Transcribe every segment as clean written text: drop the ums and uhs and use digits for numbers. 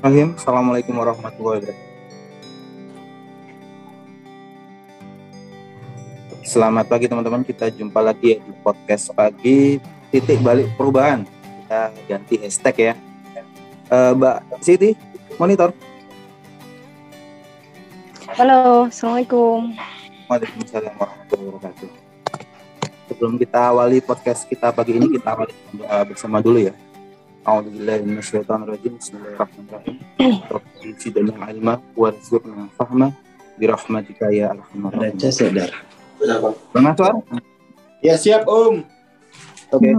Assalamualaikum warahmatullahi wabarakatuh. Selamat pagi teman-teman, kita jumpa lagi di podcast pagi titik balik perubahan. Kita ganti hashtag ya. Mbak Siti, monitor. Halo, Assalamualaikum. Waalaikumsalam warahmatullahi wabarakatuh. Sebelum kita awali podcast kita pagi ini, kita awali doa bersama dulu ya. A'udzubillahi minasyaitonirrajim. Bismillahirrahmanirrahim. Rabbi zidni ilma warzuqna fahma birahmatika ya arhamar rahimin. Baca sadar. Bang Aswar? Ya siap Om. Oke.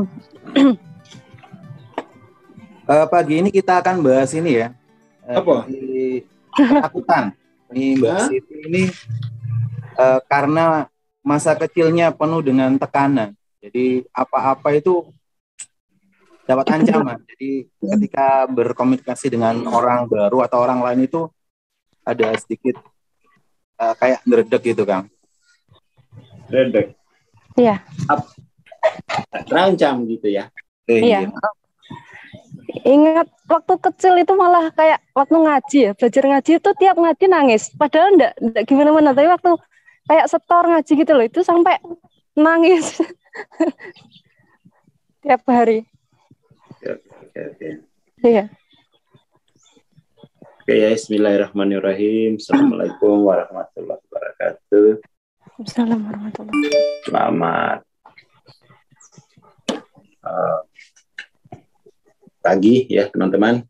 Pagi ini kita akan bahas ini ya. Apa? Ketakutan. Ini Mbak Siti ini karena masa kecilnya penuh dengan tekanan. Jadi apa-apa itu dapat ancaman. Jadi ketika berkomunikasi dengan orang baru atau orang lain itu ada sedikit kayak ngeredek gitu, Kang. Redek. Iya. Terancam gitu ya. Iya. Ingat waktu kecil itu malah kayak waktu ngaji ya, belajar ngaji itu tiap ngaji nangis. Padahal enggak gimana-mana, tapi waktu kayak setor ngaji gitu loh, itu sampai nangis. Tiap hari. Oke. Iya. Oke ya, bismillahirrahmanirrahim. Assalamualaikum warahmatullahi wabarakatuh. Assalamualaikum warahmatullahi wabarakatuh. Selamat pagi ya teman-teman.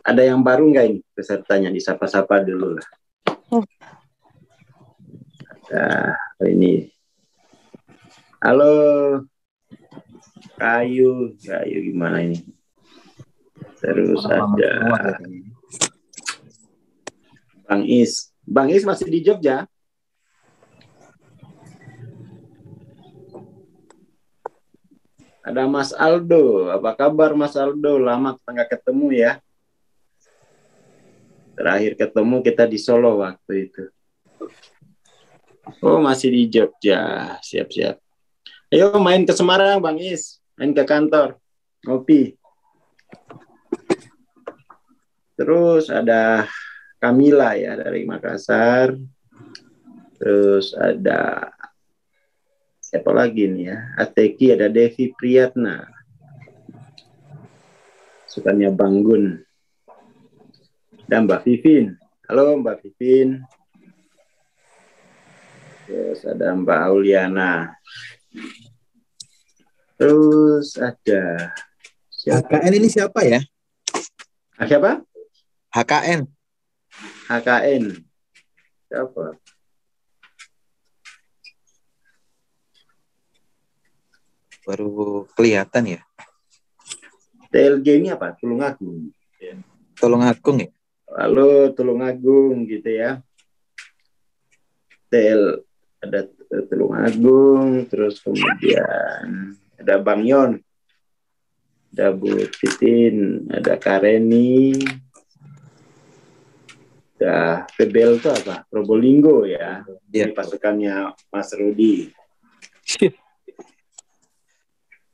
Ada yang baru nggak ini pesertanya? Disapa-sapa dulu lah. Ini. Halo. Kayu gimana ini? Terus ada Bang Is. Bang Is masih di Jogja? Ada Mas Aldo. Apa kabar Mas Aldo? Lama kita nggak ketemu ya. Terakhir ketemu kita di Solo waktu itu. Oh, masih di Jogja. Siap-siap. Ayo main ke Semarang, Bang Is. Main ke kantor. Ngopi. Terus ada Kamila ya dari Makassar. Terus ada siapa lagi nih ya? Ateki, ada Devi Priyatna. Sukanya Bang Gun. Dan Mbak Vivin. Halo Mbak Vivin. Terus ada Mbak Auliana. Terus ada siapa? HKN ini siapa ya? Siapa? HKN. Siapa? Baru kelihatan ya. TLG ini apa? Tulungagung. Tulungagung ya? Halo Tulungagung gitu ya. Ada Tulungagung, terus kemudian ada Bang Yon, ada Bu Titin, ada Kareni, ada Pebel itu apa? Probolinggo ya. Ini pasukannya Mas Rudi.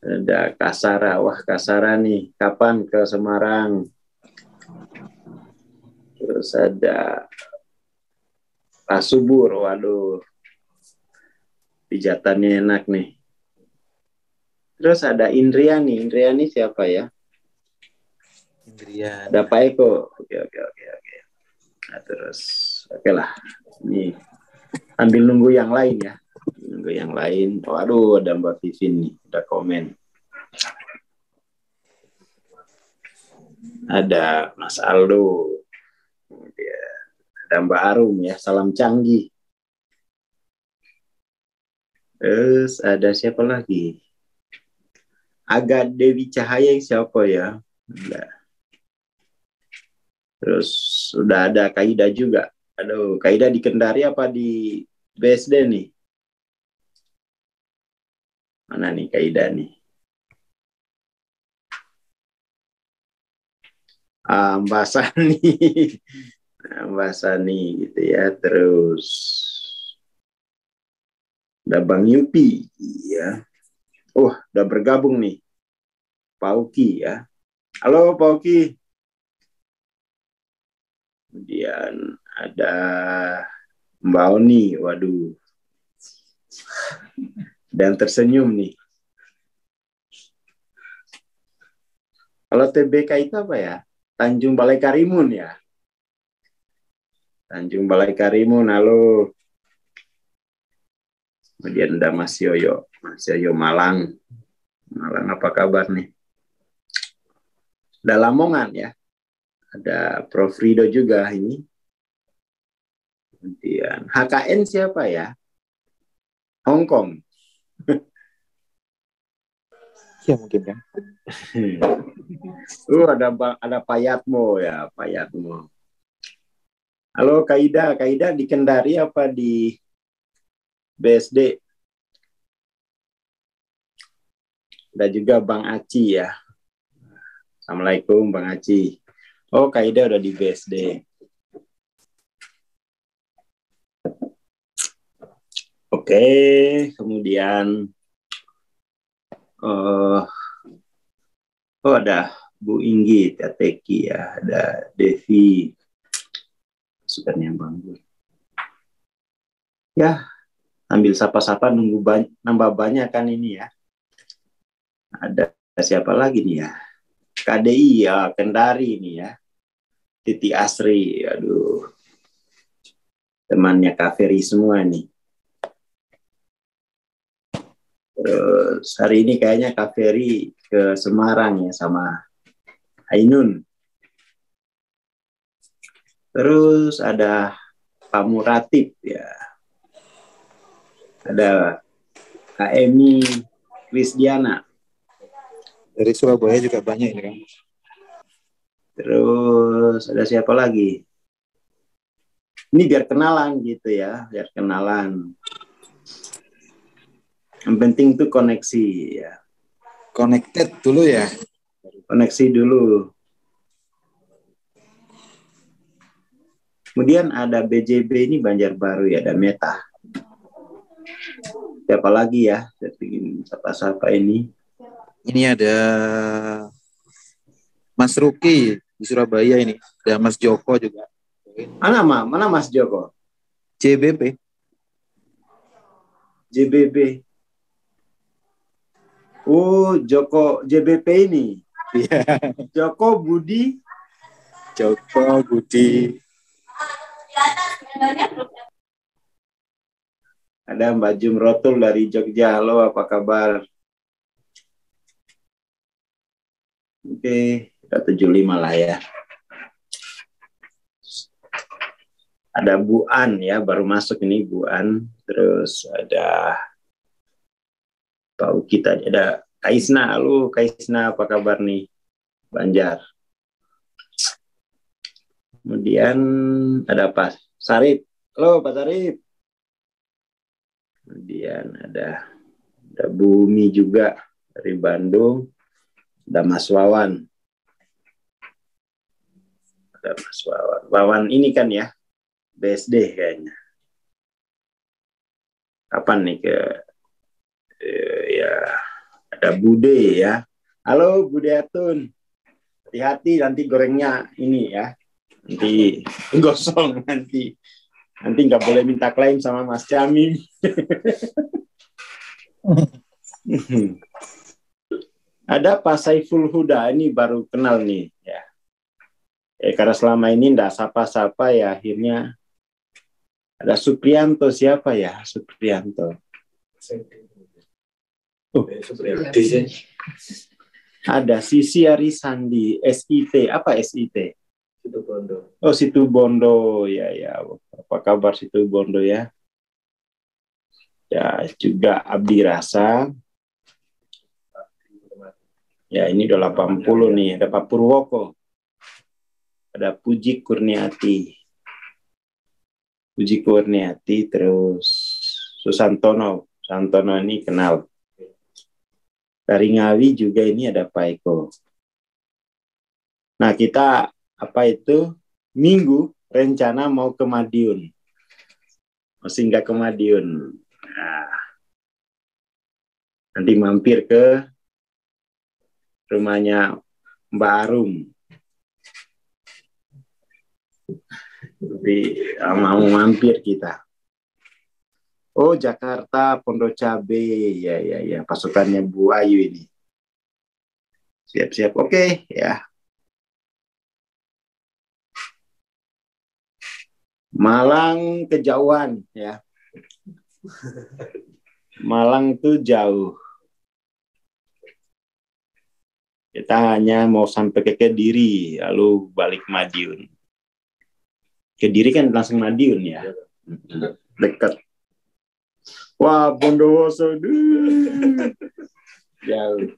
Ada Kasara, wah Kasara nih, kapan ke Semarang? Terus ada Pak Subur, waduh, pijatannya enak nih. Terus ada Indriani siapa ya? Indriani. Ada Pak Eko, oke. Nah, terus, oke lah, ini ambil nunggu yang lain ya. Waduh, ada Mbak Vivin nih, ada komen. Ada Mas Aldo. Kemudian ada Mbak Arum ya, salam canggih. Terus ada siapa lagi? Aga Dewi Cahaya siapa ya? Enggak. Terus sudah ada Kaida juga. Aduh, Kaida di Kendari apa di BSD nih? Mana nih Kaida nih? Mbak Sani gitu ya. Terus ada Bang Yupi ya. Udah bergabung nih Pak Uki ya. Halo Pak Uki. Kemudian ada Mbak Oni, waduh. Dan tersenyum nih. Kalau TBK itu apa ya? Tanjung Balai Karimun ya. Tanjung Balai Karimun, halo. Kemudian ada Mas Yoyo Malang. Malang apa kabar nih? Ada Lamongan ya. Ada Prof. Rido juga ini. Kemudian HKN siapa ya? Hong Kong. Ya mungkin kan. Ada Payatmo ya, Payatmo. Halo Kaida di Kendari apa di BSD? Ada juga Bang Aci ya. Assalamualaikum Bang Aci. Oh Kaida udah di BSD. Oke, kemudian ada Bu Inggi, Teki ya, ada Devi, pasukan yang bangun. Ya, ambil sapa-sapa nambah banyak kan ini ya. Ada siapa lagi nih ya? KDI ya, Kendari ini ya. Titi Asri, aduh. Temannya Kak Ferry semua nih. Terus hari ini kayaknya Kak Ferry ke Semarang ya sama Ainun. Terus ada Pak Muratib ya. Ada Kak Emi Krisdiana. Dari Surabaya juga banyak ini kan. Terus ada siapa lagi? Ini biar kenalan gitu ya, biar kenalan. Yang penting itu koneksi ya. Connected dulu ya. Koneksi dulu. Kemudian ada BJB ini Banjarbaru ya, ada Meta. Siapa lagi ya? Saya bikin siapa ini. Ini ada Mas Ruki di Surabaya ini. Ada Mas Joko juga. Mana Mas Joko? JBP. JBB. Oh, Joko JBP ini. Iya. Joko Budi. Joko Budi. Ada Mbak Jumrotul dari Jogja. Halo, apa kabar? Oke, kita 75 lah ya. Ada Bu An ya, baru masuk ini Bu An. Terus ada Pak Uki tadi, ada Kaisna. Halo Kaisna, apa kabar nih? Banjar. Kemudian ada Pak Sarip. Halo Pak Sarip. Kemudian ada Bumi juga dari Bandung. Ada Mas Wawan. Ada Mas Wawan. Wawan ini kan ya, BSD kayaknya. Kapan nih ya, ada Bude ya. Halo Bude Atun. Hati-hati nanti gorengnya ini ya. Nanti gosong nanti. Nanti nggak boleh minta klaim sama Mas Camim. Ada Pak Saiful Huda, ini baru kenal nih ya. Karena selama ini nggak sapa-sapa ya, akhirnya ada Suprianto. Siapa ya Suprianto? Ada Sisi Arisandi, SIT. Apa SIT? Situbondo. Oh, Situbondo. Ya. Apa kabar Situbondo ya? Ya, juga Abdi Rasa. Ya, ini udah 80 nih. Ada Pak Purwoko. Ada Puji Kurniati. Terus Susantono. Santono ini kenal. Dari Ngawi juga ini ada Pak Eko. Nah, kita Minggu rencana mau ke Madiun. Mau singgah ke Madiun. Nah, nanti mampir ke rumahnya Mbak Arum. Tapi mau mampir kita. Oh, Jakarta, Pondok Cabe. Ya. Pasukannya Bu Ayu ini. Siap-siap. Oke, ya. Malang kejauhan, ya. Malang tuh jauh. Kita hanya mau sampai ke Kediri, lalu balik Madiun. Kediri kan langsung Madiun, ya. Dekat. Wah, Bondowoso. Jauh.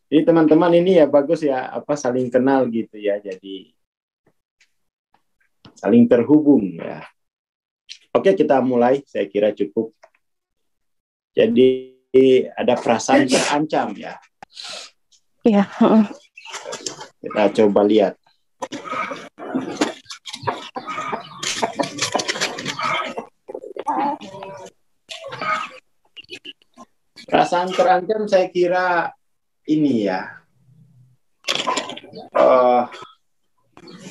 Jadi teman-teman ini ya bagus ya, saling kenal gitu ya. Jadi saling terhubung ya. Oke, kita mulai. Saya kira cukup. Jadi ada perasaan terancam ya. Iya. Kita coba lihat. Perasaan terancam saya kira ini ya.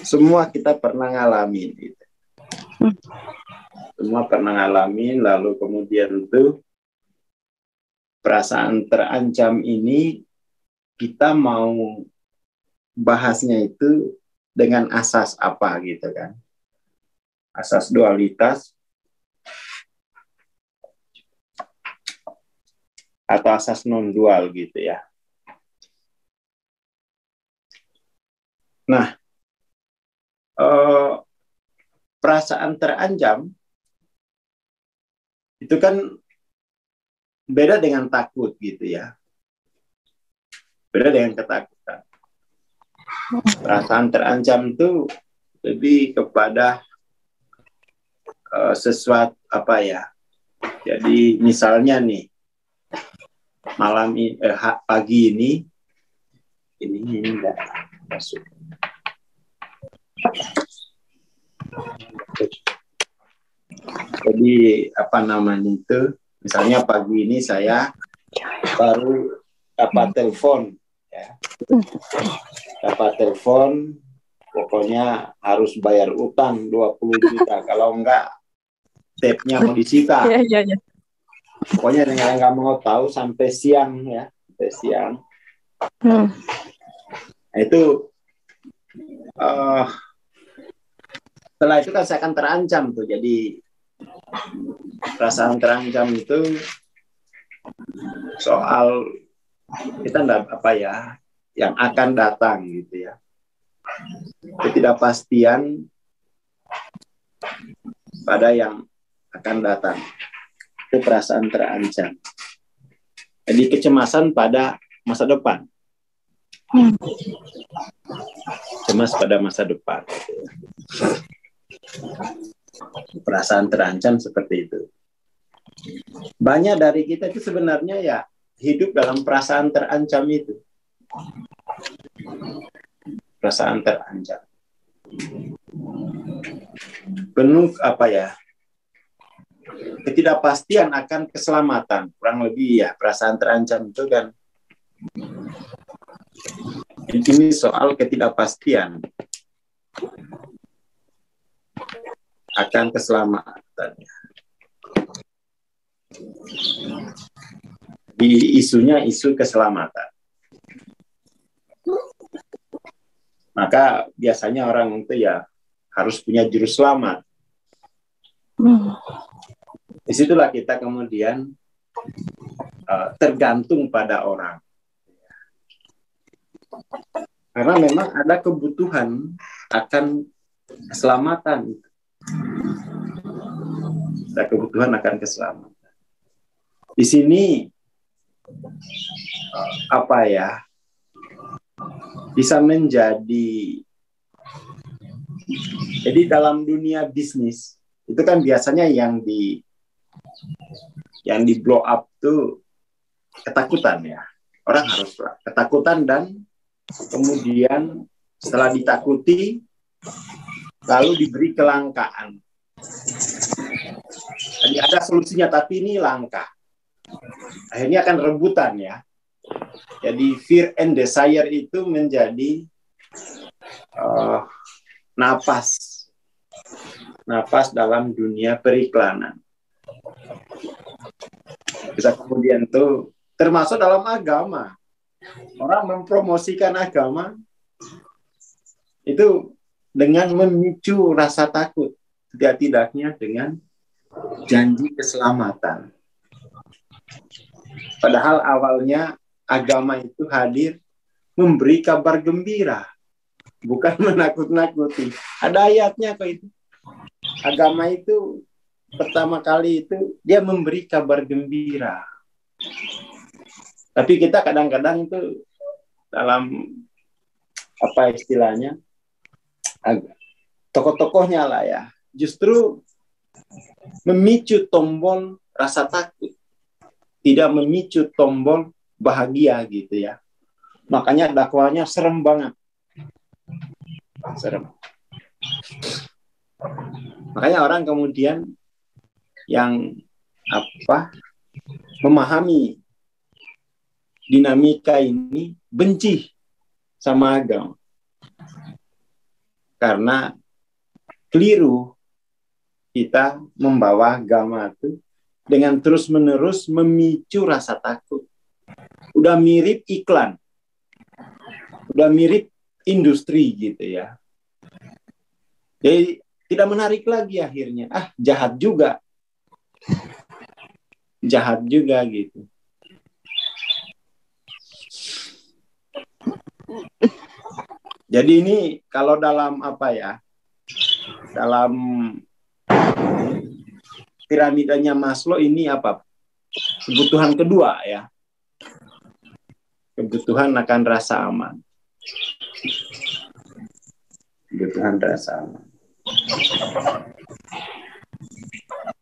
Semua kita pernah ngalamin gitu. Semua pernah ngalamin, lalu kemudian itu perasaan terancam ini kita mau bahasnya itu dengan asas apa gitu kan. Asas dualitas atau asas non-dual gitu ya. Nah, perasaan terancam itu kan beda dengan takut gitu ya. Beda dengan ketakutan. Perasaan terancam itu lebih kepada sesuatu apa ya. Jadi misalnya nih pagi ini enggak masuk. Jadi apa namanya itu? Misalnya pagi ini saya baru dapat telepon, ya. Dapat telepon, pokoknya harus bayar utang 20 juta. Kalau enggak, tabnya mau disita. Iya. Pokoknya nggak mau tahu sampai siang ya, sampai siang. Nah, itu setelah itu kan saya akan terancam tuh. Jadi perasaan terancam itu soal kita yang akan datang gitu ya. Ketidakpastian pada yang akan datang. Itu perasaan terancam. Jadi kecemasan pada masa depan. Cemas pada masa depan. Perasaan terancam seperti itu. Banyak dari kita itu sebenarnya ya hidup dalam perasaan terancam itu. Perasaan terancam. Penuh ketidakpastian akan keselamatan. Kurang lebih ya perasaan terancam itu kan. Ini soal ketidakpastian akan keselamatan. Di isunya isu keselamatan. Maka biasanya orang itu ya harus punya juru selamat. Disitulah kita kemudian tergantung pada orang. Karena memang ada kebutuhan akan keselamatan. Ada kebutuhan akan keselamatan. Di sini bisa menjadi, jadi dalam dunia bisnis itu kan biasanya yang di blow up tuh ketakutan ya. Orang harus ketakutan dan kemudian setelah ditakuti lalu diberi kelangkaan. Jadi ada solusinya tapi ini langka. Akhirnya akan rebutan ya. Jadi fear and desire itu menjadi napas napas dalam dunia periklanan. Bisa kemudian tuh termasuk dalam agama. Orang mempromosikan agama itu dengan memicu rasa takut. Tidak-tidaknya dengan janji keselamatan. Padahal awalnya agama itu hadir memberi kabar gembira, bukan menakut-nakuti. Ada ayatnya kok itu. Agama itu pertama kali itu dia memberi kabar gembira. Tapi kita kadang-kadang itu dalam apa istilahnya, tokoh-tokohnya lah ya, justru memicu tombol rasa takut, tidak memicu tombol bahagia gitu ya. Makanya dakwahnya serem banget. Serem. Makanya orang kemudian yang memahami dinamika ini benci sama agama. Karena keliru kita membawa agama itu dengan terus-menerus memicu rasa takut. Udah mirip iklan. Udah mirip industri gitu ya. Jadi tidak menarik lagi akhirnya. Jahat juga. Jahat juga gitu. Jadi ini kalau dalam dalam piramidanya Maslow ini kebutuhan kedua ya. Kebutuhan akan rasa aman. Kebutuhan rasa aman.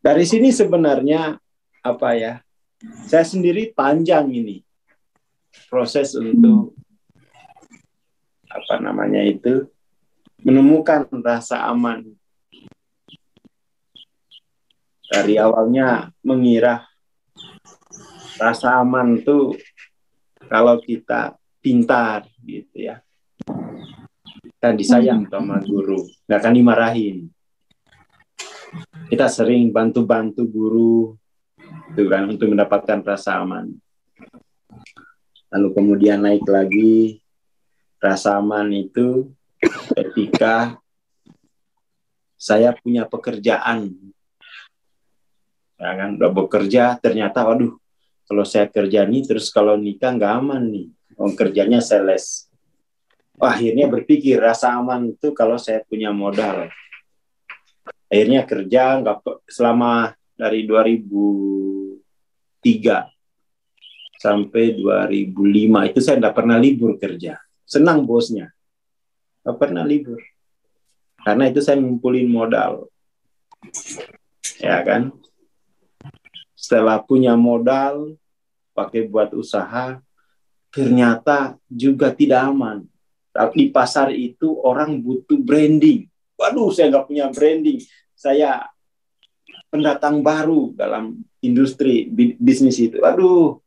Dari sini sebenarnya saya sendiri panjang ini proses untuk menemukan rasa aman. Dari awalnya mengira rasa aman itu kalau kita pintar gitu ya, kita disayang sama guru, nggak akan dimarahin. Kita sering bantu-bantu guru itu kan untuk mendapatkan rasa aman. Lalu kemudian naik lagi rasa aman itu ketika saya punya pekerjaan. Ya kan, udah bekerja ternyata waduh, kalau saya kerja nih terus kalau nikah nggak aman nih. Kerjanya sales. Akhirnya berpikir rasa aman itu kalau saya punya modal. Akhirnya kerja selama dari 2003 sampai 2005 itu saya nggak pernah libur kerja. Senang bosnya, nggak pernah libur. Karena itu saya ngumpulin modal, ya kan. Setelah punya modal, pakai buat usaha, ternyata juga tidak aman. Di pasar itu orang butuh branding. Waduh, saya nggak punya branding. Saya pendatang baru dalam industri bisnis itu. Waduh,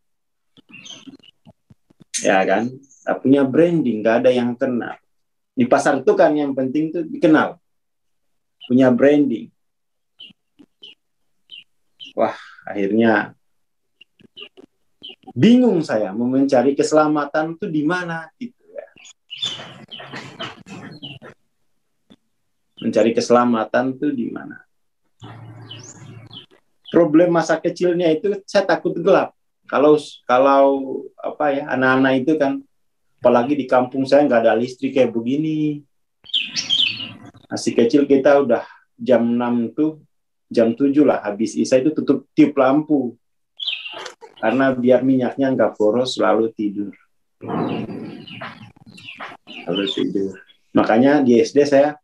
ya kan? Nggak punya branding, nggak ada yang kenal. Di pasar itu kan yang penting tuh dikenal. Punya branding. Wah, akhirnya bingung saya mau mencari keselamatan itu di mana gitu ya. Mencari keselamatan itu di mana? Problem masa kecilnya itu saya takut gelap. Kalau anak-anak itu kan, apalagi di kampung saya nggak ada listrik kayak begini. Masih kecil kita udah jam 6 tuh, jam 7 lah habis isya itu tutup tiup lampu. Karena biar minyaknya nggak boros, selalu tidur. Makanya di SD saya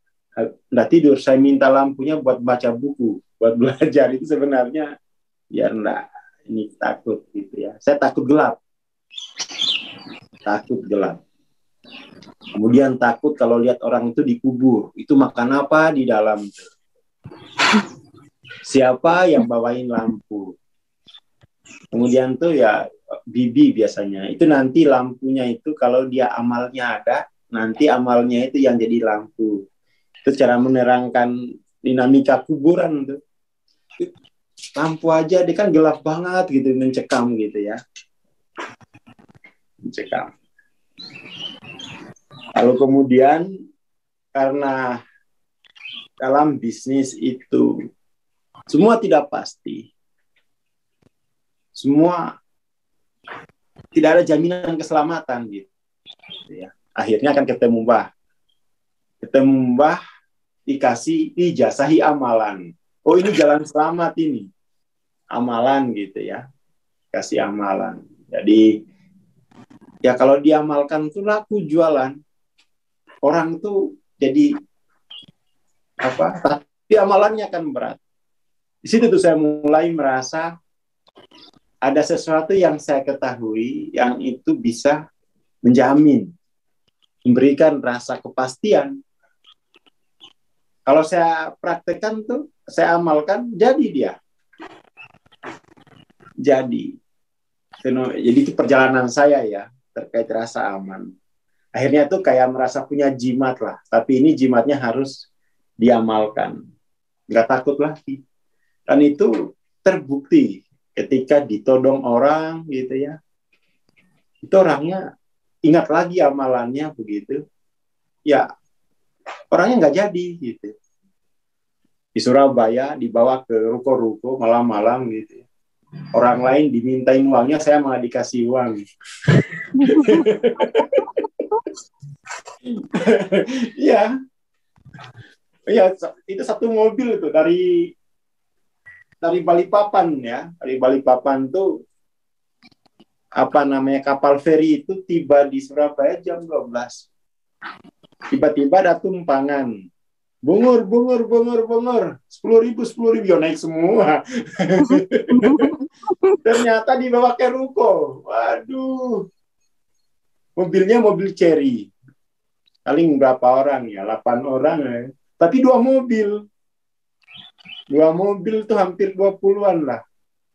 nggak tidur, saya minta lampunya buat baca buku, buat belajar. Itu sebenarnya biar ini takut gitu ya. Saya takut gelap. Takut gelap. Kemudian takut kalau lihat orang itu dikubur. Itu makan apa di dalam? Siapa yang bawain lampu? Kemudian tuh ya bibi biasanya. Itu nanti lampunya itu kalau dia amalnya ada, nanti amalnya itu yang jadi lampu. Itu cara menerangkan dinamika kuburan tuh. Lampu aja dia kan gelap banget gitu, mencekam gitu ya. Mencekam. Lalu kemudian karena dalam bisnis itu semua tidak pasti. Semua tidak ada jaminan keselamatan gitu ya. Akhirnya akan ketemu Mbah dikasih dijazahi amalan. Oh, ini jalan selamat ini. Amalan gitu ya. Kasih amalan. Jadi ya kalau diamalkan tuh laku jualan. Orang tuh jadi apa? Tapi amalannya akan berat. Di situ tuh saya mulai merasa ada sesuatu yang saya ketahui yang itu bisa menjamin, memberikan rasa kepastian. Kalau saya praktekkan tuh, saya amalkan, jadi dia. Jadi itu perjalanan saya ya, terkait rasa aman. Akhirnya tuh kayak merasa punya jimat lah, tapi ini jimatnya harus diamalkan. Nggak takut lagi. Dan itu terbukti ketika ditodong orang gitu ya. Itu orangnya ingat lagi amalannya begitu. Ya, orangnya nggak jadi gitu. Di Surabaya dibawa ke ruko-ruko malam-malam gitu. Orang lain dimintain uangnya, saya malah dikasih uang. Iya. Iya, itu satu mobil itu dari Balikpapan ya. Dari Balikpapan tuh apa namanya kapal feri itu tiba di Surabaya jam 12. Tiba-tiba ada tumpangan. Bungur. 10.000, ya naik semua. Ternyata dibawa ke ruko. Waduh. Mobilnya mobil Cherry. Paling berapa orang ya? 8 orang ya. Tapi 2 mobil. 2 mobil tuh hampir 20-an lah.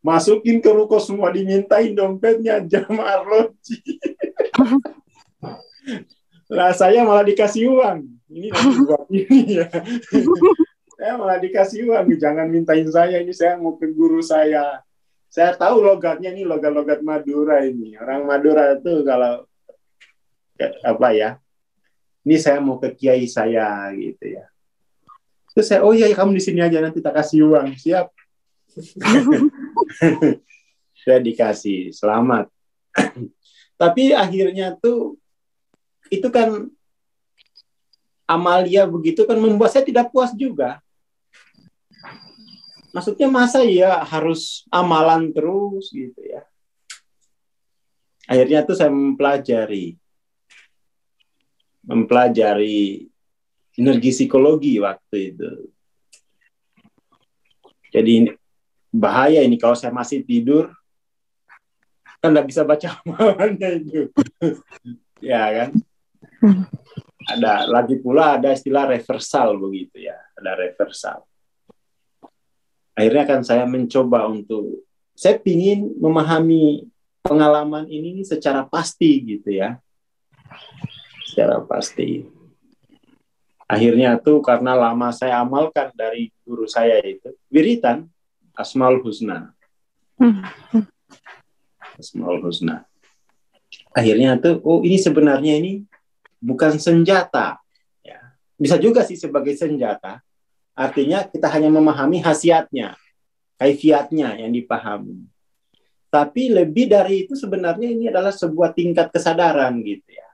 Masukin ke ruko semua, dimintain dompetnya, jam arloji. Lah saya malah dikasih uang. Ini nanti buat ini ya. Saya malah dikasih uang. Jangan mintain saya, ini saya mau ke guru saya. Saya tahu logatnya ini logat-logat Madura ini. Orang Madura itu kalau apa ya? Ini saya mau ke kiai saya gitu ya. Terus saya, oh iya kamu di sini aja, nanti tak kasih uang. Siap. Saya dikasih, selamat. Tapi akhirnya tuh itu kan amalia begitu kan membuat saya tidak puas juga. Maksudnya masa ya harus amalan terus gitu ya. Akhirnya tuh saya mempelajari energi psikologi waktu itu. Jadi bahaya ini kalau saya masih tidur, kan nggak bisa baca amalannya itu. Ya kan? Lagi pula ada istilah reversal begitu ya. Ada reversal. Akhirnya kan saya mencoba saya ingin memahami pengalaman ini secara pasti gitu ya. Secara pasti. Akhirnya tuh karena lama saya amalkan dari guru saya itu, wiritan Asmaul Husna. Asmaul Husna. Akhirnya tuh, oh ini sebenarnya ini bukan senjata. Ya. Bisa juga sih sebagai senjata. Artinya kita hanya memahami khasiatnya, kaifiatnya yang dipahami. Tapi lebih dari itu sebenarnya ini adalah sebuah tingkat kesadaran gitu ya.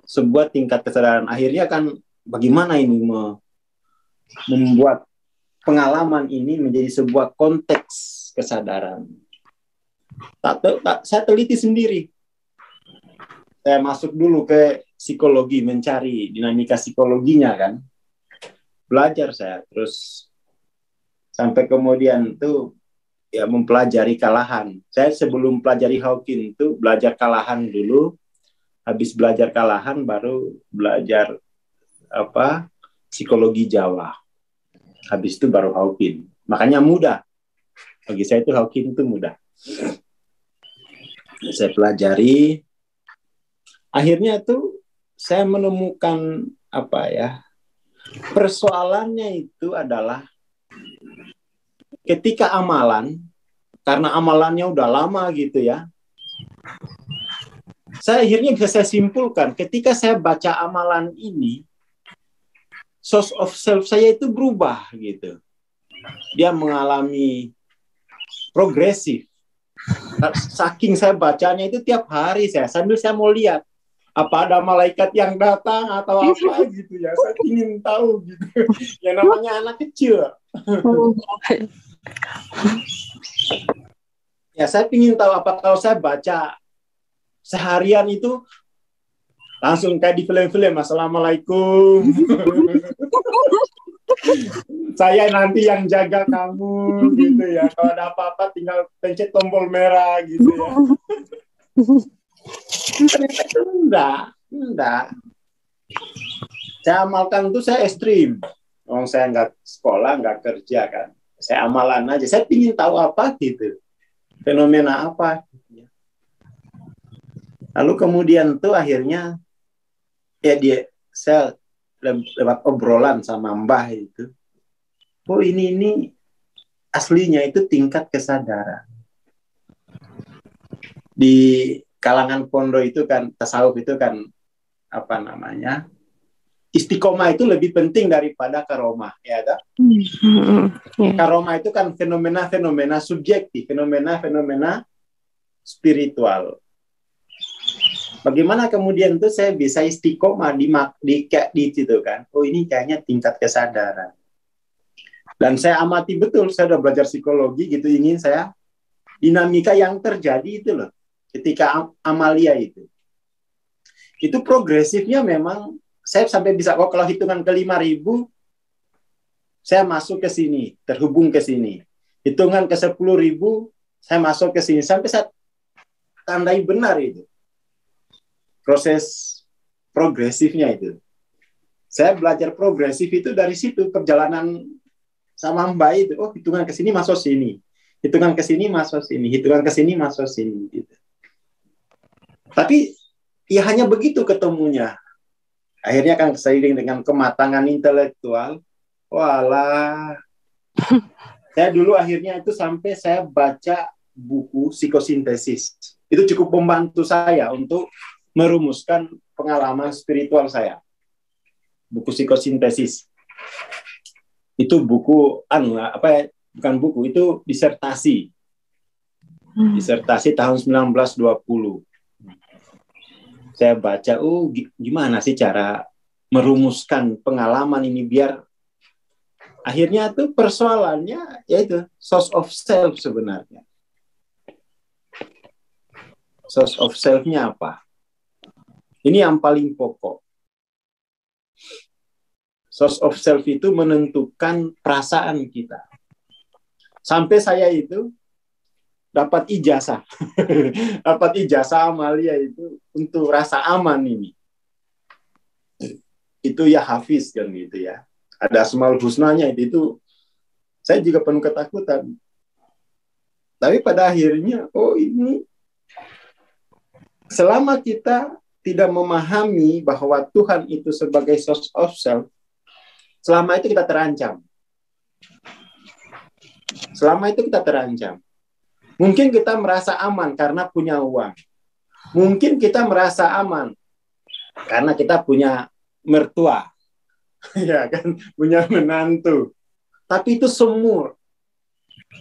Sebuah tingkat kesadaran. Akhirnya kan bagaimana ini membuat pengalaman ini menjadi sebuah konteks kesadaran. Saya teliti sendiri. Saya masuk dulu ke psikologi, mencari dinamika psikologinya kan. Belajar saya, terus sampai kemudian tuh ya mempelajari kalahan. Saya sebelum pelajari Hawking itu belajar kalahan dulu. Habis belajar kalahan baru belajar psikologi Jawa. Habis itu baru Hawking. Makanya mudah. Bagi saya itu Hawking itu mudah. Saya pelajari. Akhirnya tuh saya menemukan Persoalannya itu adalah ketika amalan, karena amalannya udah lama gitu ya, saya akhirnya bisa saya simpulkan, ketika saya baca amalan ini, source of self saya itu berubah gitu. Dia mengalami progresif. Saking saya bacanya itu tiap hari sambil saya mau lihat apa ada malaikat yang datang atau apa gitu ya. Saya ingin tahu gitu. Yang namanya anak kecil. Ya, saya ingin tahu apa kalau saya baca seharian itu langsung kayak di film-film, Assalamualaikum. Saya nanti yang jaga kamu gitu ya. Kalau ada apa-apa tinggal pencet tombol merah gitu ya. Ternyata itu enggak. Saya amalkan itu saya ekstrim. Saya nggak sekolah, nggak kerja kan. Saya amalan aja. Saya ingin tahu apa gitu. Fenomena apa. Lalu kemudian tuh akhirnya ya saya lewat obrolan sama Mbah itu. Oh ini aslinya itu tingkat kesadaran. Di kalangan pondok itu kan, tasawuf itu kan, apa namanya, istiqomah itu lebih penting daripada karomah, ya kan? Karomah itu kan fenomena-fenomena subjektif, fenomena-fenomena spiritual. Bagaimana kemudian tuh saya bisa istiqomah di situ kan? Oh ini kayaknya tingkat kesadaran. Dan saya amati betul, saya udah belajar psikologi gitu, ingin saya dinamika yang terjadi itu loh, ketika amalia itu progresifnya memang, saya sampai bisa, kalau hitungan ke 5.000, saya masuk ke sini, terhubung ke sini. Hitungan ke 10.000, saya masuk ke sini, sampai saya tandai benar itu. Proses progresifnya itu. Saya belajar progresif itu dari situ, perjalanan sama Mbak itu, oh hitungan ke sini masuk sini, hitungan ke sini masuk sini, hitungan ke sini masuk sini gitu. Tapi ya hanya begitu ketemunya. Akhirnya kan seiring dengan kematangan intelektual, walah. Saya dulu akhirnya itu sampai saya baca buku psikosintesis. Itu cukup membantu saya untuk merumuskan pengalaman spiritual saya. Buku psikosintesis. Itu buku bukan buku, itu disertasi. Disertasi tahun 1920. Saya baca, gimana sih cara merumuskan pengalaman ini biar akhirnya tuh persoalannya yaitu source of self sebenarnya. Source of self-nya apa? Ini yang paling pokok. Source of self itu menentukan perasaan kita. Sampai saya itu dapat ijazah. Dapat ijazah amalia itu untuk rasa aman ini. Itu ya hafiz kan gitu ya. Ada asmaul husnanya itu saya juga penuh ketakutan. Tapi pada akhirnya, ini selama kita tidak memahami bahwa Tuhan itu sebagai source of self, selama itu kita terancam. Selama itu kita terancam. Mungkin kita merasa aman karena punya uang. Mungkin kita merasa aman karena kita punya mertua. Ya kan, punya menantu. Tapi itu semu.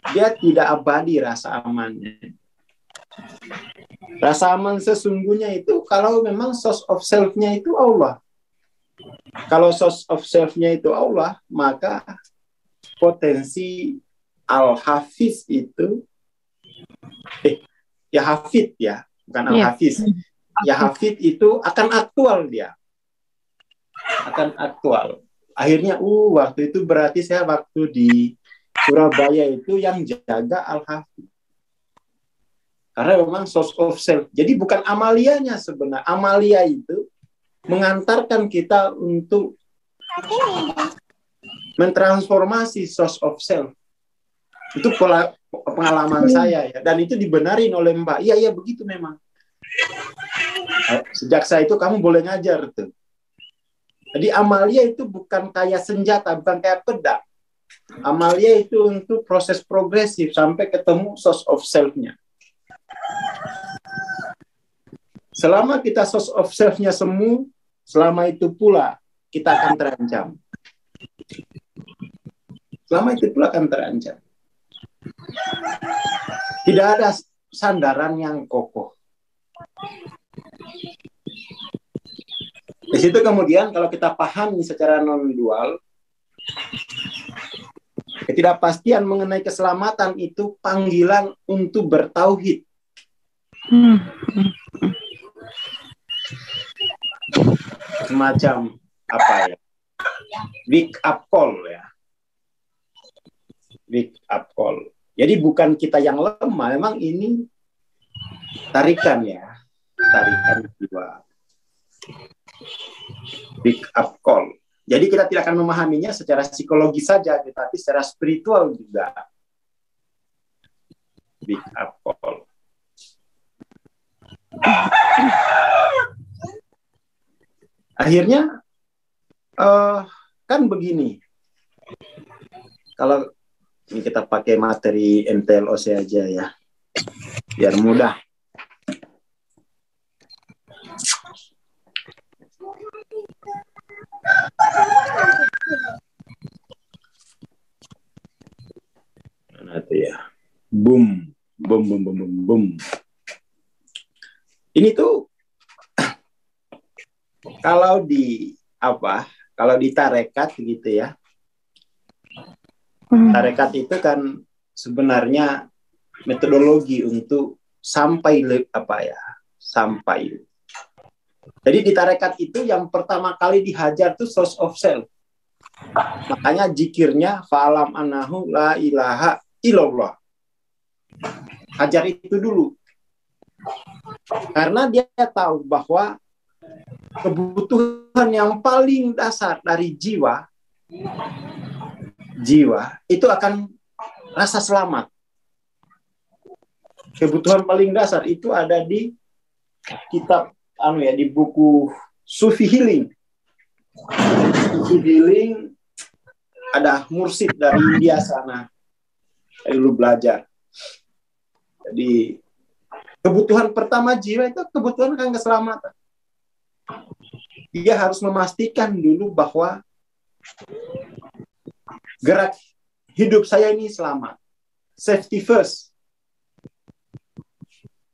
Dia tidak abadi rasa amannya. Rasa aman sesungguhnya itu kalau memang source of self-nya itu Allah. Kalau source of self-nya itu Allah, maka potensi al-hafiz itu ya hafid ya, bukan al-hafiz. Ya hafid itu akan aktual dia. Akan aktual. Akhirnya waktu itu berarti saya waktu di Surabaya itu yang jaga al-hafiz. Karena memang source of self. Jadi bukan amalianya sebenarnya. Amalia itu mengantarkan kita untuk mentransformasi source of self. Itu pengalaman saya ya. Dan itu dibenarin oleh Mbak. Iya begitu memang. Sejak saya itu kamu boleh ngajar tuh. Jadi amalia itu bukan kayak senjata, bukan kayak pedang. Amalia itu untuk proses progresif sampai ketemu source of self-nya. Selama kita source of self-nya semu, selama itu pula kita akan terancam. Selama itu pula akan terancam. Tidak ada sandaran yang kokoh. Di situ kemudian kalau kita pahami secara non-dual, ketidakpastian mengenai keselamatan itu panggilan untuk bertauhid. Semacam apa ya? Wake up call ya. Wake up call. Jadi bukan kita yang lemah, memang ini tarikan ya. Tarikan jiwa. Wake up call. Jadi kita tidak akan memahaminya secara psikologis saja, tetapi secara spiritual juga. Wake up call. Akhirnya kan begini. Kalau ini kita pakai materi MTLOC aja ya, biar mudah. Mana tuh ya? Boom, boom, boom, boom, boom, boom. Ini tuh kalau di apa? Kalau di tarekat gitu ya. Tarekat itu kan sebenarnya metodologi untuk sampai apa ya? Sampai. Jadi di tarekat itu yang pertama kali dihajar tuh source of self. Makanya zikirnya fa'alam annahu la ilaha illallah. Hajar itu dulu. Karena dia tahu bahwa kebutuhan yang paling dasar dari jiwa itu akan rasa selamat. Kebutuhan paling dasar itu ada di kitab di buku Sufi Healing. Sufi Healing ada mursid dari India sana. Saya dulu belajar. Jadi kebutuhan pertama jiwa itu kebutuhan kan keselamatan. Dia harus memastikan dulu bahwa gerak hidup saya ini selamat. Safety first.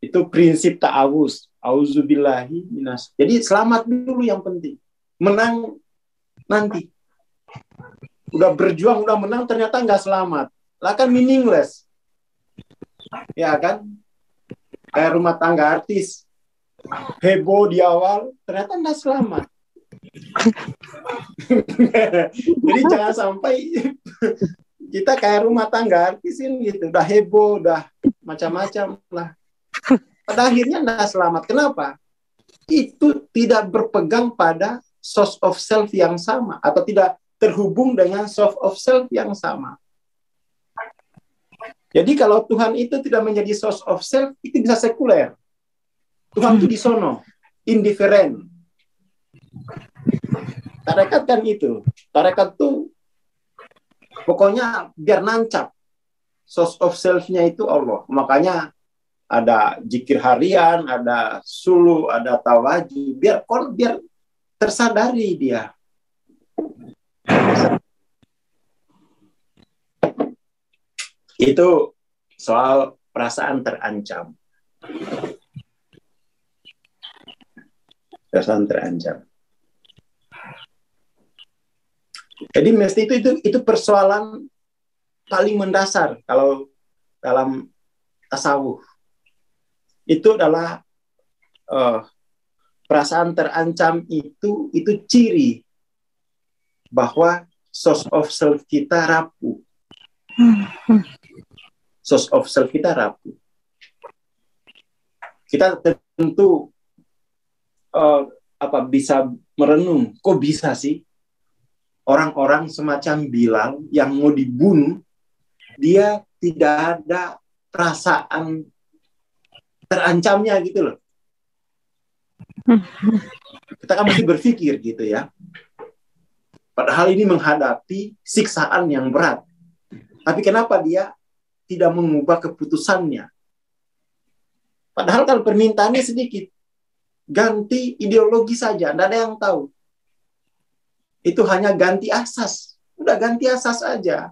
Itu prinsip ta'awuz. Auzubillahi minas. Jadi selamat dulu yang penting. Menang nanti. Udah berjuang, udah menang, ternyata nggak selamat. Lah kan meaningless. Ya kan? Kayak rumah tangga artis. Heboh di awal, ternyata nggak selamat. Jadi jangan sampai kita kayak rumah tangga artis ini gitu. Udah heboh, udah macam-macam lah. Pada akhirnya nggak selamat. Kenapa? Itu tidak berpegang pada source of self yang sama. Atau tidak terhubung dengan source of self yang sama. Jadi kalau Tuhan itu tidak menjadi source of self, itu bisa sekuler. Tuhan itu di sono, indifferent. Tarekat kan itu. Tarekat tuh pokoknya biar nancap. Source of self-nya itu Allah. Makanya ada zikir harian, ada sulu, ada tawaju, biar tersadari dia. Itu soal perasaan terancam. Perasaan terancam. Jadi mesti itu persoalan paling mendasar kalau dalam tasawuf. Itu adalah perasaan terancam itu ciri bahwa source of self kita rapuh. Source of self kita rapuh. Kita tentu bisa merenung, kok bisa sih orang-orang semacam Bilal yang mau dibunuh, dia tidak ada perasaan terancamnya gitu loh. Kita kan mesti berpikir gitu ya. Padahal ini menghadapi siksaan yang berat. Tapi kenapa dia tidak mengubah keputusannya? Padahal kan permintaannya sedikit. Ganti ideologi saja, tidak ada yang tahu. Itu hanya ganti asas. Udah ganti asas aja.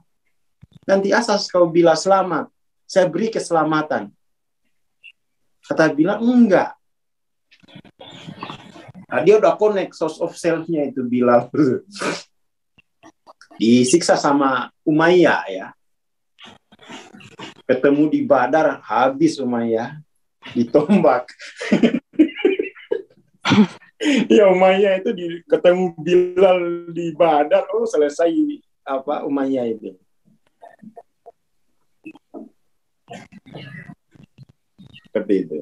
Ganti asas, kau bilang selamat. Saya beri keselamatan. Kata bilang enggak. Nah, dia udah connect source of self-nya itu Bilal. Disiksa sama Umayyah ya. Ketemu di Badar, habis Umayyah. Ditombak. Ya Umayyah itu ketemu Bilal di Badar, oh selesai Umayyah itu. Seperti itu.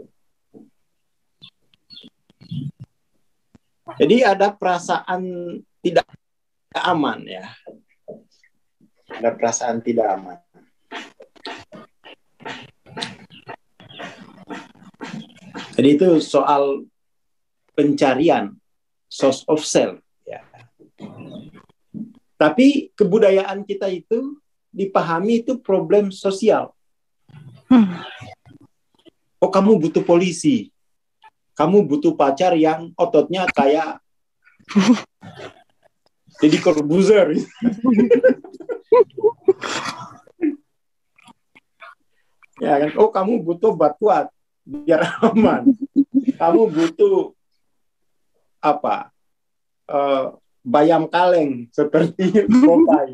Jadi ada perasaan tidak aman ya. Ada perasaan tidak aman. Jadi itu soal pencarian source of self ya. Tapi kebudayaan kita itu dipahami itu problem sosial. Oh, kamu butuh polisi. Kamu butuh pacar yang ototnya kayak jadi Corbuzier. Ya kan? Oh, kamu butuh obat kuat biar aman. Kamu butuh apa? Bayam kaleng seperti Popeye.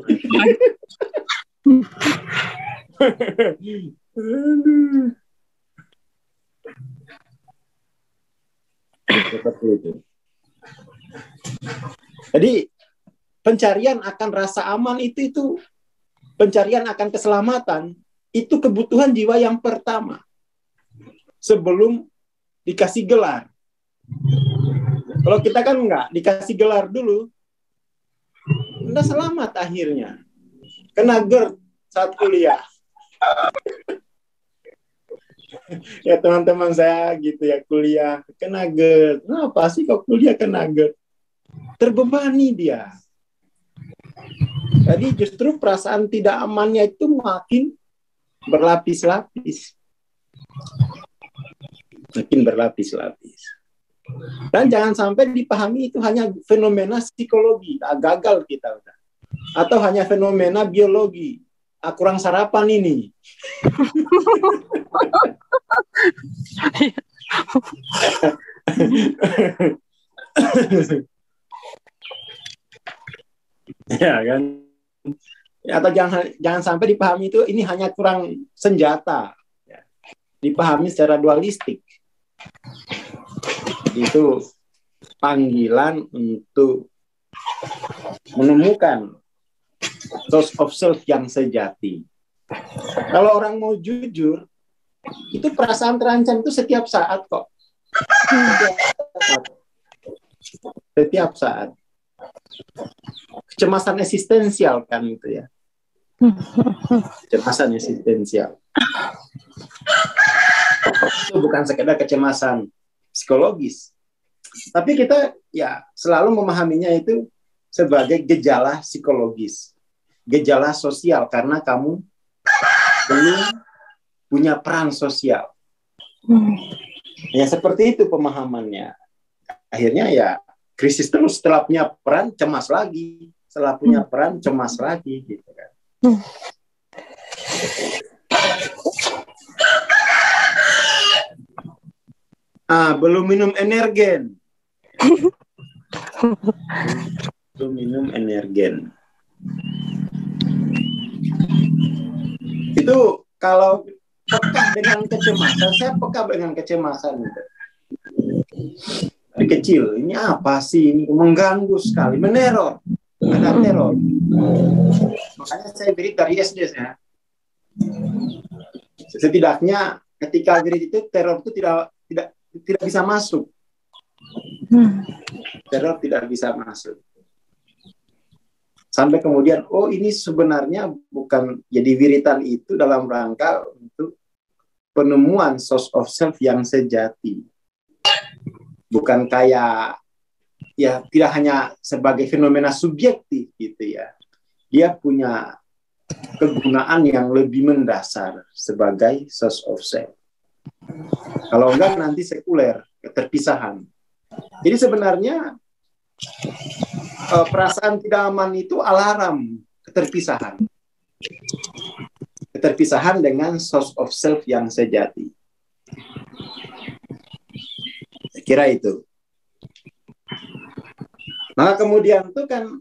Seperti itu. Jadi pencarian akan rasa aman itu pencarian akan keselamatan itu kebutuhan jiwa yang pertama sebelum dikasih gelar. Kalau kita kan enggak dikasih gelar dulu, udah selamat akhirnya. Kena GERD saat kuliah. Ya teman-teman saya gitu ya kuliah kena GERD. Kenapa sih kok kuliah kena GERD? Terbebani dia. Jadi justru perasaan tidak amannya itu makin berlapis-lapis. Makin berlapis-lapis. Dan jangan sampai dipahami itu hanya fenomena psikologi. Gagal kita udah. Atau hanya fenomena biologi. Kurang sarapan ini. Ya kan? Atau jangan sampai dipahami itu ini hanya kurang senjata. Ya. Dipahami secara dualistik. Itu panggilan untuk menemukan source of self yang sejati. Kalau orang mau jujur, itu perasaan terancam itu setiap saat kok. Setiap saat. Kecemasan eksistensial kan itu ya. Kecemasan eksistensial. Itu bukan sekedar kecemasan psikologis. Tapi kita ya selalu memahaminya itu sebagai gejala psikologis. Gejala sosial karena kamu belum punya peran sosial. Ya seperti itu pemahamannya. Akhirnya ya krisis terus, setelah punya peran cemas lagi, setelah punya peran cemas lagi gitu kan. Belum minum energen. Belum minum energen. Itu kalau peka dengan kecemasan, saya peka dengan kecemasan itu. Dari kecil, ini apa sih? Ini mengganggu sekali, meneror. Ada teror. Makanya saya beri dari SD saya. Setidaknya ketika beri itu teror itu tidak bisa masuk. Teror tidak bisa masuk. Sampai kemudian, oh ini sebenarnya bukan jadi wiritan itu dalam rangka untuk penemuan source of self yang sejati. Bukan kayak ya tidak hanya sebagai fenomena subjektif gitu ya. Dia punya kegunaan yang lebih mendasar sebagai source of self. Kalau enggak nanti sekuler, keterpisahan. Jadi sebenarnya perasaan tidak aman itu alarm keterpisahan. Keterpisahan dengan source of self yang sejati. Saya kira itu. Maka kemudian itu kan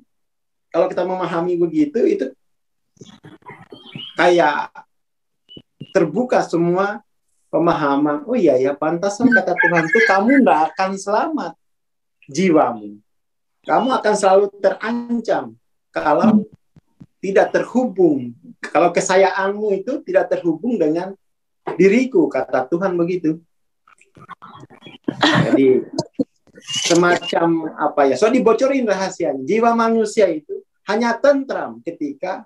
kalau kita memahami begitu, itu kayak terbuka semua pemahaman. Oh iya ya, pantaslah kata Tuhan itu kamu tidak akan selamat jiwamu. Kamu akan selalu terancam kalau tidak terhubung. Kalau kesayanganmu itu tidak terhubung dengan diriku, kata Tuhan begitu. Jadi semacam apa ya? So dibocorin rahasianya. Jiwa manusia itu hanya tentram ketika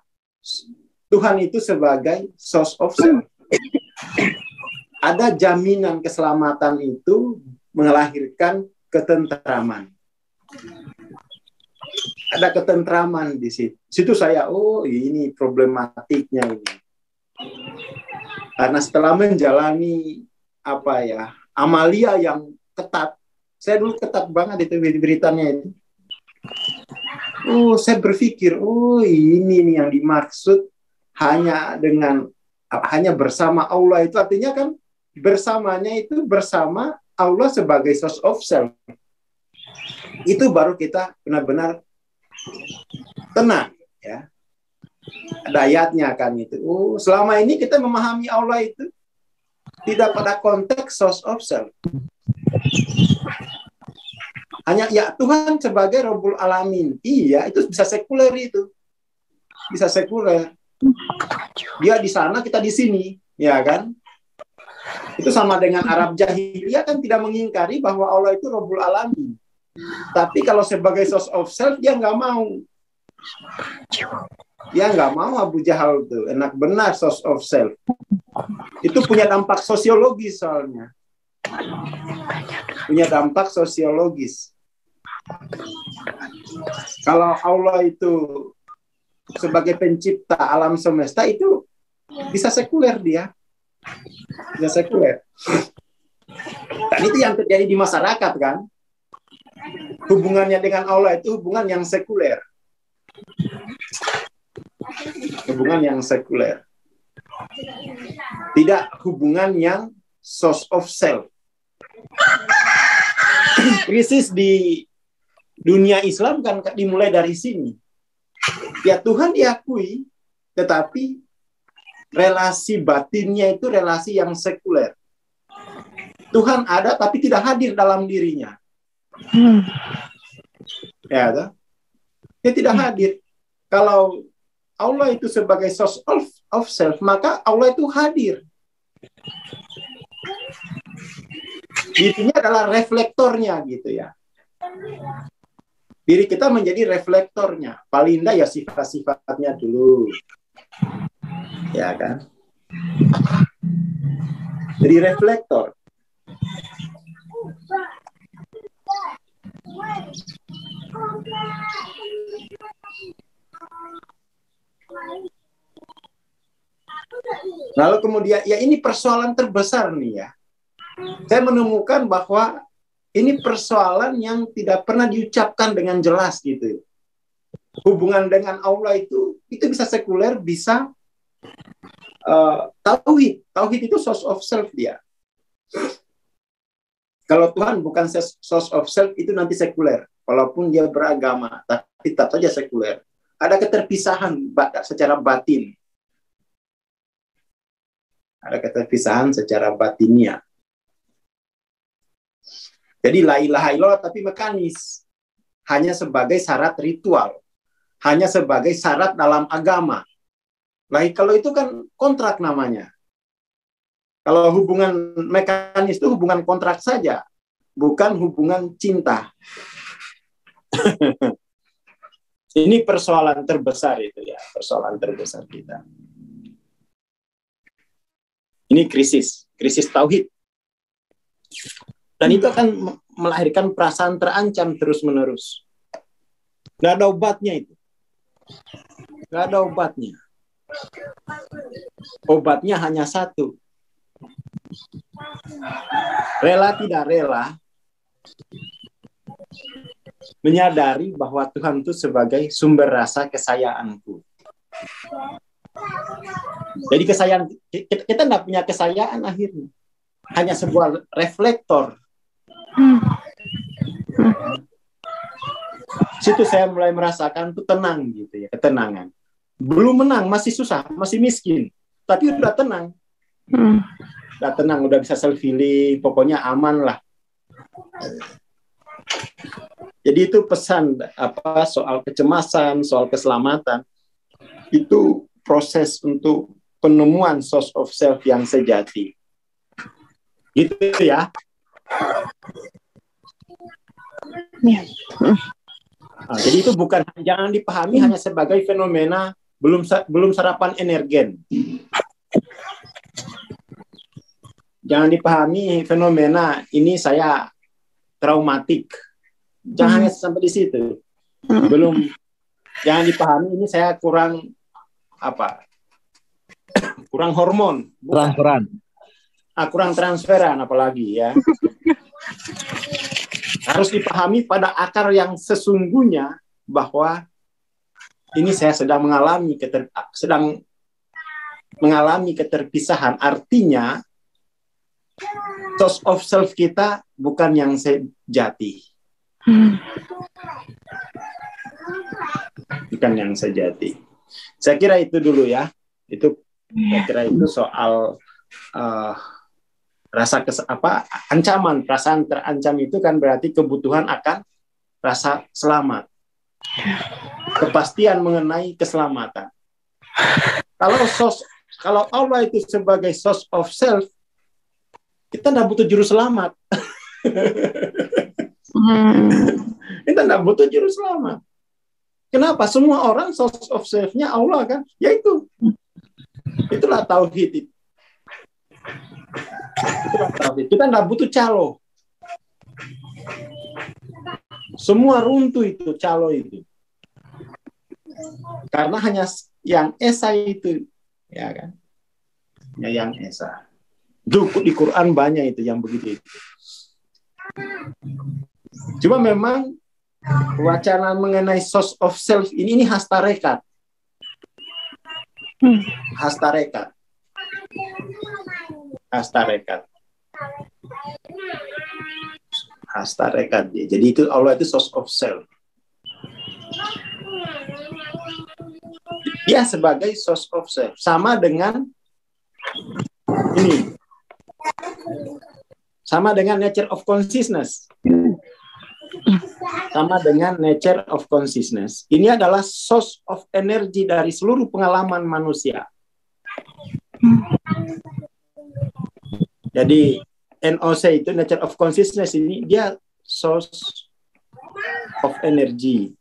Tuhan itu sebagai source of self. Ada jaminan keselamatan itu melahirkan ketentraman. Ada ketentraman di situ. Situ saya, oh ini problematiknya ini. Karena setelah menjalani apa ya, amalia yang ketat, saya dulu ketat banget itu beritanya itu. Oh, saya berpikir, oh ini nih yang dimaksud hanya bersama Allah itu artinya kan bersamanya itu bersama Allah sebagai source of self. Itu baru kita benar-benar tenang ya. Ada ayatnya kan itu. Oh, selama ini kita memahami Allah itu tidak pada konteks source of self. Hanya ya Tuhan sebagai Rabbul Alamin. Iya, itu bisa sekuler itu. Bisa sekuler. Dia di sana, kita di sini, ya kan? Itu sama dengan Arab jahiliyah kan tidak mengingkari bahwa Allah itu Rabbul Alamin. Tapi kalau sebagai source of self dia nggak mau. Dia nggak mau Abu Jahal itu. Enak benar source of self. Itu punya dampak sosiologis soalnya. Punya dampak sosiologis. Kalau Allah itu sebagai pencipta alam semesta itu bisa sekuler dia. Bisa sekuler. Dan itu yang terjadi di masyarakat kan. Hubungannya dengan Allah itu hubungan yang sekuler. Hubungan yang sekuler. Tidak hubungan yang source of self. Krisis di dunia Islam kan dimulai dari sini. Ya Tuhan diakui, tetapi relasi batinnya itu relasi yang sekuler. Tuhan ada tapi tidak hadir dalam dirinya. Ya, kan? Dia tidak hadir. Kalau Allah itu sebagai source of self, maka Allah itu hadir. Dirinya adalah reflektornya gitu ya. Diri kita menjadi reflektornya. Paling tidak ya sifat-sifatnya dulu. Ya kan? Jadi reflektor. Lalu kemudian, ya ini persoalan terbesar nih ya. Saya menemukan bahwa ini persoalan yang tidak pernah diucapkan dengan jelas gitu. Hubungan dengan Allah itu bisa sekuler, bisa tauhid. Tauhid itu source of self dia. Kalau Tuhan bukan source of self, itu nanti sekuler. Walaupun dia beragama, tapi tetap saja sekuler. Ada keterpisahan secara batin. Ada keterpisahan secara batinnya. Jadi la ilaha illallah tapi mekanis. Hanya sebagai syarat ritual. Hanya sebagai syarat dalam agama. Nah, kalau itu kan kontrak namanya. Kalau hubungan mekanis itu hubungan kontrak saja. Bukan hubungan cinta. Ini persoalan terbesar itu ya. Persoalan terbesar kita. Ini krisis tauhid. Dan itu akan melahirkan perasaan terancam terus-menerus. Nggak ada obatnya itu. Nggak ada obatnya. Obatnya hanya satu. Rela tidak rela, menyadari bahwa Tuhan itu sebagai sumber rasa kesayanganku. Jadi kesayaan, kita tidak punya kesayaan akhirnya. Hanya sebuah reflektor. Situ saya mulai merasakan tuh tenang gitu ya, ketenangan. Belum menang, masih susah, masih miskin. Tapi udah tenang. Udah tenang, udah bisa self-healing, pokoknya aman lah. Jadi itu pesan soal kecemasan, soal keselamatan. Itu proses untuk penemuan source of self yang sejati. Gitu ya. Nah, jadi itu jangan dipahami hanya sebagai fenomena belum sarapan energen. Jangan dipahami fenomena ini saya traumatik. Jangan hanya sampai di situ. Jangan dipahami ini saya kurang hormon. Kurang transferan apalagi ya. Harus dipahami pada akar yang sesungguhnya bahwa ini saya sedang mengalami keterpisahan. Artinya source of self kita bukan yang sejati. Bukan yang sejati. Saya kira itu dulu ya. Saya kira itu soal ancaman, perasaan terancam itu kan berarti kebutuhan akan rasa selamat. Kepastian mengenai keselamatan. Kalau Allah itu sebagai source of self, kita tidak butuh juru selamat. Kita tidak butuh juru selamat. Kenapa? Semua orang source of self-nya Allah kan? Yaitu. Itulah tauhid. Kita tidak butuh calo. Semua runtuh itu calo itu. Karena hanya yang esa itu, ya kan? Yang esa. Di Quran banyak itu yang begitu itu. Cuma memang wacana mengenai source of self ini khas tarekat. Khas tarekat. Khas tarekat. Jadi itu Allah itu source of self. Dia sebagai source of self. Sama dengan ini. Sama dengan nature of consciousness. Sama dengan nature of consciousness. Ini adalah source of energy dari seluruh pengalaman manusia. Jadi NOC itu nature of consciousness ini dia source of energy.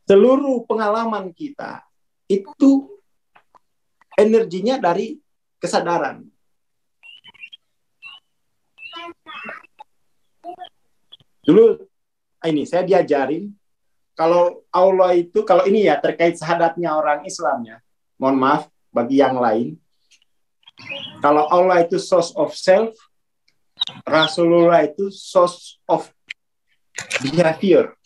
Seluruh pengalaman kita itu energinya dari kesadaran. Dulu ini saya diajarin kalau Allah itu, kalau ini ya terkait syahadatnya orang Islam ya. Mohon maaf bagi yang lain. Kalau Allah itu source of self, Rasulullah itu source of behavior.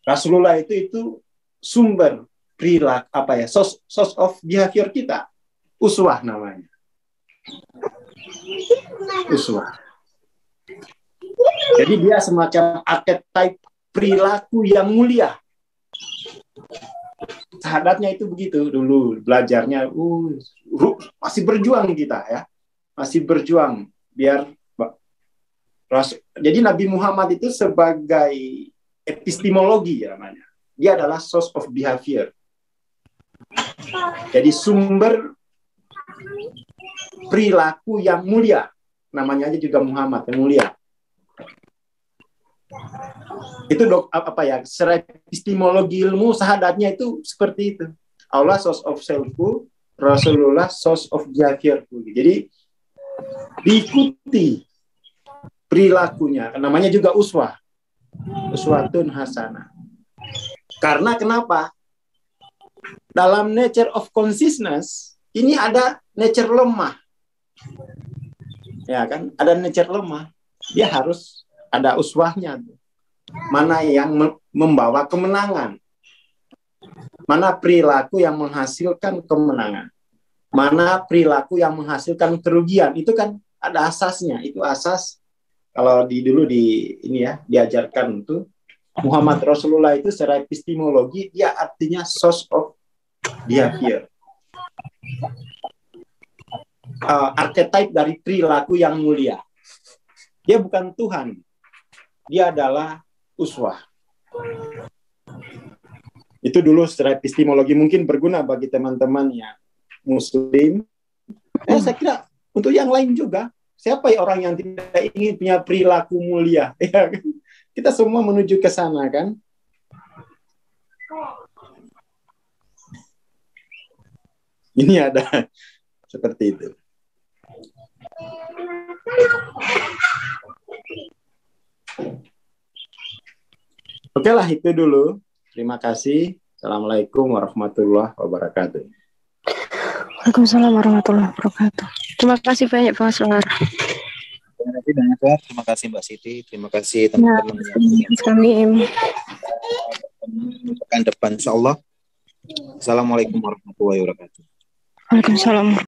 Rasulullah itu sumber perilaku source of behavior kita. Uswah namanya. Uswah. Jadi dia semacam archetype perilaku yang mulia. Sahadatnya itu begitu dulu belajarnya. Masih berjuang kita ya. Masih berjuang biar jadi Nabi Muhammad itu sebagai epistemologi ya namanya. Dia adalah source of behavior. Jadi sumber perilaku yang mulia. Namanya aja juga Muhammad yang mulia. Itu secara epistemologi ilmu sahadatnya itu seperti itu. Allah source of self-ku, Rasulullah source of behavior-ku. Jadi diikuti perilakunya. Namanya juga uswatun hasanah. Karena kenapa? Dalam nature of consciousness ini ada nature lemah. Ya kan? Ada nature lemah. Dia harus ada uswahnya. Mana yang membawa kemenangan? Mana perilaku yang menghasilkan kemenangan? Mana perilaku yang menghasilkan kerugian? Itu kan ada asasnya. Itu asas kalau dulu ini ya diajarkan itu Muhammad Rasulullah itu secara epistemologi dia artinya source of behavior. Archetype dari perilaku yang mulia. Dia bukan Tuhan. Dia adalah uswah. Itu dulu secara epistemologi mungkin berguna bagi teman-teman yang Muslim. Saya kira untuk yang lain juga. Siapa ya orang yang tidak ingin punya perilaku mulia? Ya, kan? Kita semua menuju ke sana kan? Ini ada seperti itu. Oke lah, itu dulu. Terima kasih. Assalamualaikum warahmatullahi wabarakatuh. Waalaikumsalam warahmatullahi wabarakatuh. Terima kasih banyak Pak Sohar. Terima kasih banyak, Pak. Terima kasih Mbak Siti. Terima kasih teman-teman Amin. Pekan depan insya Allah. Assalamualaikum warahmatullahi wabarakatuh. Waalaikumsalam.